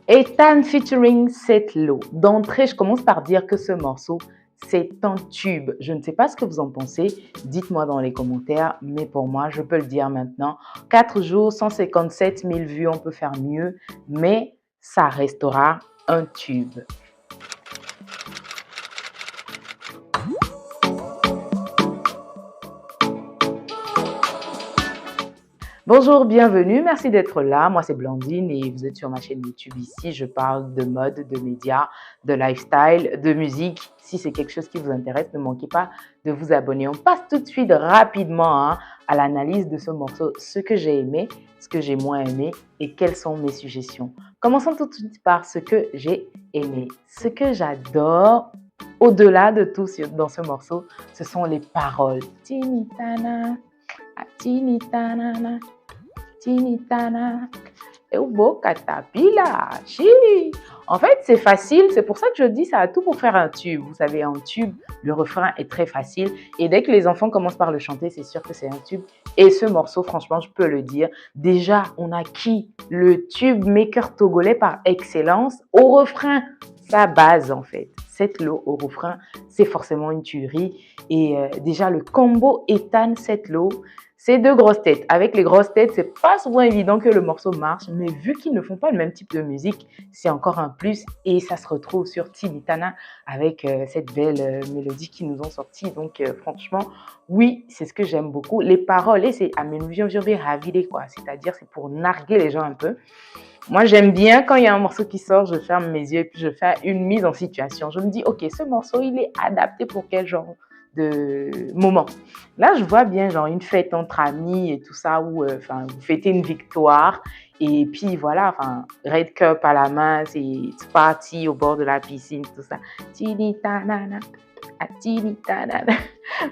Ethan featuring Setlo. D'entrée, je commence par dire que ce morceau, c'est un tube. Je ne sais pas ce que vous en pensez. Dites-moi dans les commentaires. Mais pour moi, je peux le dire maintenant. 4 jours, 157 000 vues, on peut faire mieux. Mais ça restera un tube. Bonjour, bienvenue, merci d'être là. Moi, c'est Blandine et vous êtes sur ma chaîne YouTube. Ici, je parle de mode, de médias, de lifestyle, de musique. Si c'est quelque chose qui vous intéresse, ne manquez pas de vous abonner. On passe tout de suite rapidement à l'analyse de ce morceau, ce que j'ai aimé, ce que j'ai moins aimé et quelles sont mes suggestions. Commençons tout de suite par ce que j'ai aimé. Ce que j'adore, au-delà de tout dans ce morceau, ce sont les paroles. Tinitana. Tinitana, tinitana, katapila, chi. En fait, c'est facile, c'est pour ça que je dis ça a tout pour faire un tube. Vous savez, un tube, le refrain est très facile et dès que les enfants commencent par le chanter, c'est sûr que c'est un tube. Et ce morceau, franchement, je peux le dire, déjà, on a acquis le tube maker togolais par excellence au refrain, sa base en fait. Setlo au refrain, c'est forcément une tuerie. Et déjà, le combo Ethan Setlo, c'est deux grosses têtes. Avec les grosses têtes, c'est pas souvent évident que le morceau marche, mais vu qu'ils ne font pas le même type de musique, c'est encore un plus et ça se retrouve sur Tinitana avec cette belle mélodie qu'ils nous ont sortie. Donc franchement, oui, c'est ce que j'aime beaucoup. Les paroles, et c'est ravile quoi, c'est-à-dire c'est pour narguer les gens un peu. Moi, j'aime bien quand il y a un morceau qui sort, je ferme mes yeux et puis je fais une mise en situation. Je me dis, ok, ce morceau, il est adapté pour quel genre de moment. Là, je vois bien genre une fête entre amis et tout ça où vous fêtez une victoire et puis voilà, red cup à la main, c'est party au bord de la piscine, tout ça. Tini-ta-na-na, tini-ta-na-na.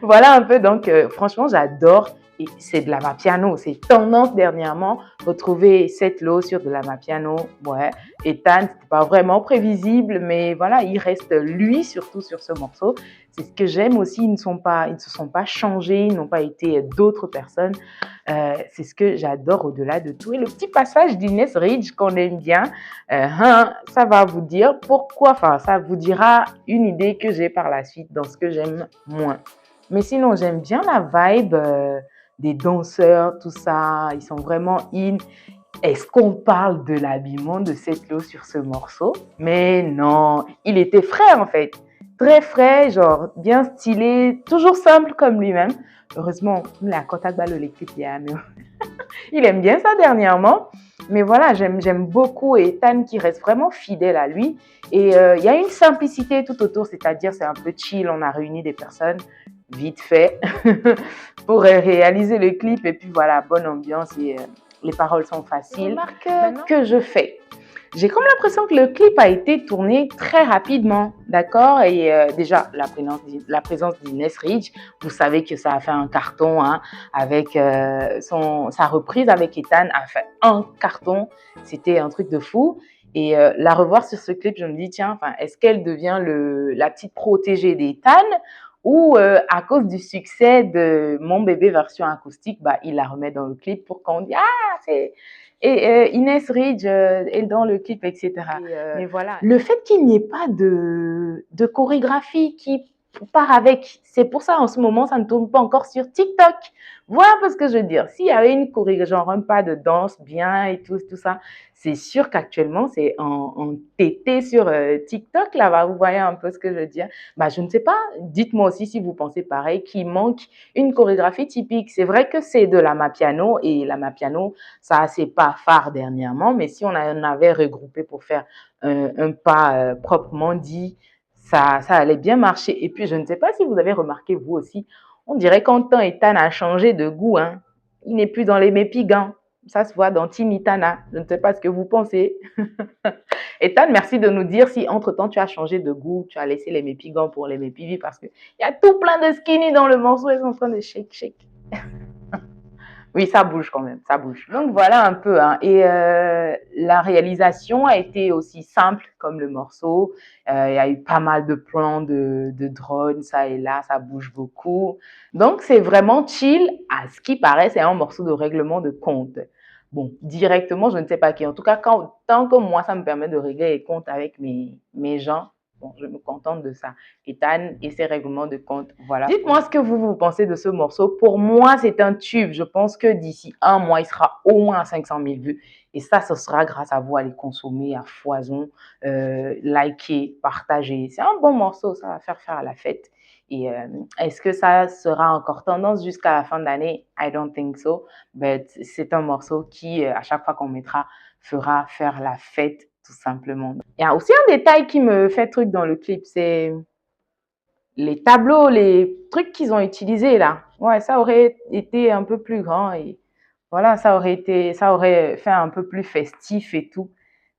Voilà un peu, donc franchement, j'adore. Et c'est de la Mapiano, c'est tendance dernièrement. Retrouver Setlo sur de la Mapiano, ouais. Ethan, c'était pas vraiment prévisible, mais voilà, il reste lui surtout sur ce morceau. C'est ce que j'aime aussi, ils ne se sont pas changés, ils n'ont pas été d'autres personnes. C'est ce que j'adore au-delà de tout. Et le petit passage d'Inès Ridge qu'on aime bien, ça va vous dire pourquoi, ça vous dira une idée que j'ai par la suite dans ce que j'aime moins. Mais sinon, j'aime bien la vibe des danseurs, tout ça. Ils sont vraiment in. Est-ce qu'on parle de l'habillement de Setlo sur ce morceau? Mais non, il était frais en fait. Très frais, genre bien stylé, toujours simple comme lui-même. Heureusement, la contact balle l'équipe, il aime bien ça dernièrement. Mais voilà, j'aime beaucoup Ethan qui reste vraiment fidèle à lui. Et il y a une simplicité tout autour, c'est-à-dire c'est un peu chill, on a réuni des personnes vite fait pour réaliser le clip et puis voilà, bonne ambiance et les paroles sont faciles. Que je fais. J'ai comme l'impression que le clip a été tourné très rapidement, d'accord? Et déjà, la présence d'Inès Ridge, vous savez que ça a fait un carton avec sa reprise avec Ethan a fait un carton. C'était un truc de fou. Et la revoir sur ce clip, je me dis, tiens, est-ce qu'elle devient la petite protégée d'Ethan ou à cause du succès de Mon bébé version acoustique, il la remet dans le clip pour qu'on dise, ah, c'est... Et Inès Ridge est dans le clip, etc. Mais voilà, le fait qu'il n'y ait pas de chorégraphie qui part avec, c'est pour ça en ce moment, ça ne tourne pas encore sur TikTok. Voilà un peu ce que je veux dire. S'il y avait une chorégraphie, genre un pas de danse bien et tout ça, c'est sûr qu'actuellement, c'est en TT sur TikTok, là-bas. Vous voyez un peu ce que je veux dire. Je ne sais pas, dites-moi aussi si vous pensez pareil, qu'il manque une chorégraphie typique. C'est vrai que c'est de la Mapiano et la Mapiano, ça, c'est pas phare dernièrement, mais si on en avait regroupé pour faire un pas proprement dit, ça allait bien marcher. Et puis, je ne sais pas si vous avez remarqué, vous aussi, on dirait qu'Antan Ethan a changé de goût. Il n'est plus dans les mépigans. Ça se voit dans Tinitana. Je ne sais pas ce que vous pensez. Ethan, merci de nous dire si entre-temps tu as changé de goût, tu as laissé les mépigans pour les mépivis parce qu'il y a tout plein de skinny dans le morceau, ils sont en train de shake. Oui, ça bouge quand même, ça bouge. Donc voilà un peu. Et la réalisation a été aussi simple comme le morceau. Il y a eu pas mal de plans de drone, ça et là, ça bouge beaucoup. Donc c'est vraiment chill. À ce qui paraît, c'est un morceau de règlement de compte. Bon, directement, je ne sais pas qui. En tout cas, tant que moi, ça me permet de régler les comptes avec mes gens, bon, je me contente de ça. Ethan et ses règlements de compte, voilà. Dites-moi ce que vous pensez de ce morceau. Pour moi, c'est un tube. Je pense que d'ici un mois, il sera au moins à 500 000 vues. Et ça, ce sera grâce à vous à les consommer à foison, liker, partager. C'est un bon morceau, ça va faire à la fête. Et est-ce que ça sera encore tendance jusqu'à la fin de l'année? I don't think so. Mais c'est un morceau qui, à chaque fois qu'on mettra, fera faire la fête, tout simplement. Il y a aussi un détail qui me fait truc dans le clip, c'est les tableaux, les trucs qu'ils ont utilisés là. Ouais, ça aurait été un peu plus grand et voilà, ça aurait fait un peu plus festif et tout.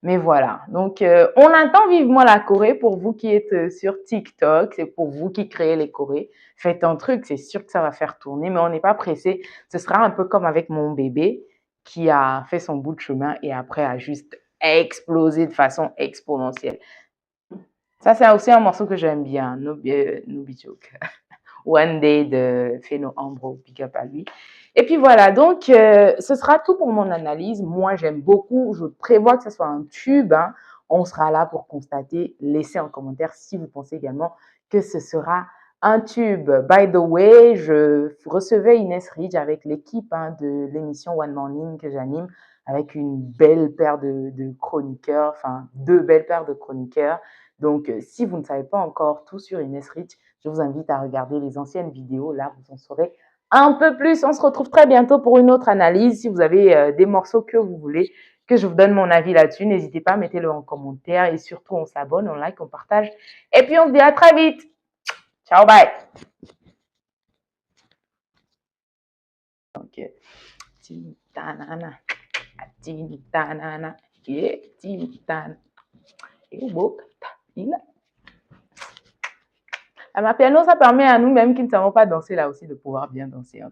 Mais voilà, donc on attend vivement la Corée pour vous qui êtes sur TikTok, c'est pour vous qui créez les Corées. Faites un truc, c'est sûr que ça va faire tourner, mais on n'est pas pressé. Ce sera un peu comme avec mon bébé qui a fait son bout de chemin et après a juste explosé de façon exponentielle. Ça, c'est aussi un morceau que j'aime bien, No Be Joke. One Day de Feno Ambro, big up à lui. Et puis voilà, donc ce sera tout pour mon analyse. Moi, j'aime beaucoup. Je prévois que ce soit un tube. Hein. On sera là pour constater. Laissez en commentaire si vous pensez également que ce sera un tube. By the way, je recevais Inès Ridge avec l'équipe hein, de l'émission One Morning que j'anime avec une belle paire de chroniqueurs, enfin deux belles paires de chroniqueurs. Donc, si vous ne savez pas encore tout sur Inès Ridge, je vous invite à regarder les anciennes vidéos. Là, vous en saurez un peu plus. On se retrouve très bientôt pour une autre analyse. Si vous avez des morceaux que vous voulez que je vous donne mon avis là-dessus, n'hésitez pas, mettez-le en commentaire. Et surtout, on s'abonne, on like, on partage. Et puis, on se dit à très vite. Ciao, bye. Donc, Tintanana, Tintanana, Tintanana. Et beau, à ma piano, ça permet à nous-mêmes qui ne savons pas danser là aussi de pouvoir bien danser.